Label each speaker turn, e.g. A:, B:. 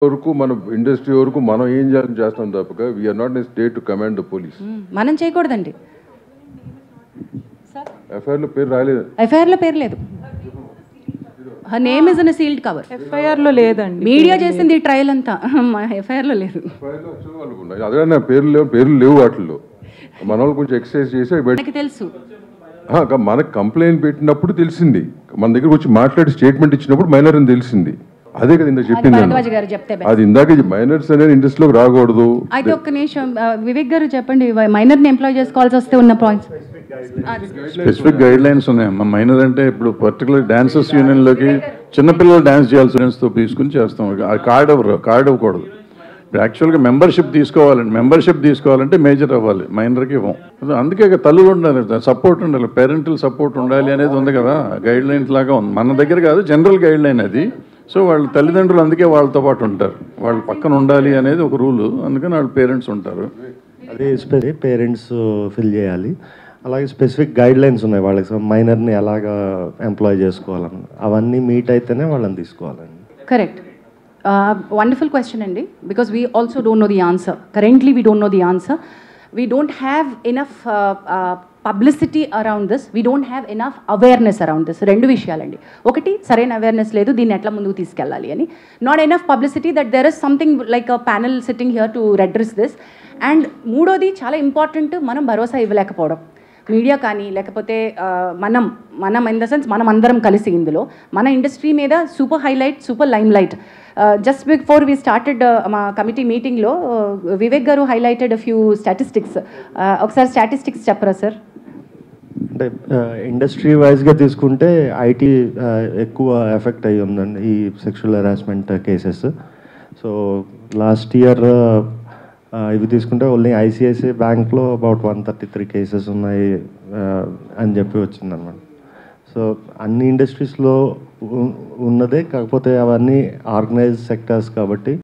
A: వరకు మన ఇండస్ట్రీ వరకు మనం ఏం చేస్తాం తప్పక we are not in state to command the police.
B: మనం చేయకూడదండి.
A: ఎఫ్ఐఆర్ లో పేరు రాలేదు.
B: ఎఫ్ఐఆర్ లో పేరు లేదు. Her name is in sealed cover.
C: FIR లో లేదండి.
B: మీడియా చేసింది ఈ ట్రయల్ అంతా, ఎఫ్ఐఆర్ లో లేదు.
A: అదే నా పేర్లు లేవు వాటిల్లో. మన వాళ్ళు కొంచెం ఎక్సర్సైజ్ చేసి
B: మనకి తెలుసు.
A: మనకు కంప్లైంట్ పెట్టినప్పుడు తెలిసింది, మన దగ్గర వచ్చి మాట్లాడి స్టేట్మెంట్ ఇచ్చినప్పుడు మైనర్ అని తెలిసింది. అదే కదా ఇందాక చెప్పింది. అది ఇందాక మైనర్స్ అనేది ఇండస్ట్రీలోకి రాకూడదు.
B: అయితే ఒక్క నిమిషం వివేక్ గారు చెప్పండి, మైనర్ ని ఎంప్లాయ్ చేసుకోవాల్సి వస్తే ఉన్న పాయింట్స్.
D: స్పెసిఫిక్ గైడ్ లైన్స్ ఉన్నాయి. మైనర్ అంటే ఇప్పుడు పర్టికులర్ డాన్సర్స్ యూనియన్ లోకి చిన్నపిల్లలు డాన్స్ చేయాల్సి తో తీసుకుని చేస్తాం. కార్డ్ ఇవ్వకూడదు. ఇప్పుడు యాక్చువల్గా మెంబర్షిప్ తీసుకోవాలంటే మేజర్ అవ్వాలి, మైనర్కి ఇవ్వం. అందుకే తల్లులు ఉండాలి, సపోర్ట్ ఉండాలి, పేరెంటల్ సపోర్ట్ ఉండాలి అనేది ఉంది కదా, గైడ్ లైన్స్ లాగా ఉంది. మన దగ్గర కాదు, జనరల్ గైడ్ లైన్ అది. సో వాళ్ళ తల్లిదండ్రులు అందుకే వాళ్ళతో పాటు ఉంటారు, వాళ్ళు పక్కన ఉండాలి అనేది ఒక రూలు. అందుకని వాళ్ళ పేరెంట్స్ ఉంటారు.
E: అదే పేరెంట్స్ ఫిల్ చేయాలి. అలాగే స్పెసిఫిక్ గైడ్ లైన్స్ ఉన్నాయి వాళ్ళకి, మైనర్ని ఎలాగా ఎంప్లాయ్ చేసుకోవాలని. అవన్నీ మీట్ అయితేనే వాళ్ళని తీసుకోవాలండి.
B: కరెక్ట్. వండర్ఫుల్ క్వశ్చన్ అండి, because we also don't know the answer. Currently we don't know the answer. We don't have enough publicity around this, we don't have enough awareness around this. రెండు విషయాలండి. ఒకటి, సరైన awareness లేదు, దీన్ని ఎట్లా ముందుకు తీసుకెళ్ళాలి అని. Not enough publicity that there is something like a panel sitting here to address this. And మూడోది చాలా ఇంపార్టెంట్, మనం భరోసా ఇవ్వలేకపోవడం. మీడియా కానీ లేకపోతే మనం ఇన్ ద సెన్స్ మనం అందరం కలిసి ఇందులో మన ఇండస్ట్రీ మీద super highlight, super lime light. Just before we started మా కమిటీ మీటింగ్లో వివేక్ గారు హైలైటెడ్ ఫ్యూ స్టాటిస్టిక్స్. ఒకసారి స్టాటిస్టిక్స్ చెప్పరా సార్?
E: అంటే ఇండస్ట్రీ వైజ్గా తీసుకుంటే ఐటీ ఎక్కువ ఎఫెక్ట్ అయ్యి ఉందండి ఈ sexual harassment cases. So last year ఇవి తీసుకుంటే ఓన్లీ ఐసిఐసిఐ బ్యాంక్లో అబౌట్ 133 కేసెస్ ఉన్నాయి అని చెప్పి వచ్చిందనమాట. సో అన్ని ఇండస్ట్రీస్లో ఉన్నదే, కాకపోతే అవన్నీ ఆర్గనైజ్డ్ సెక్టర్స్ కాబట్టి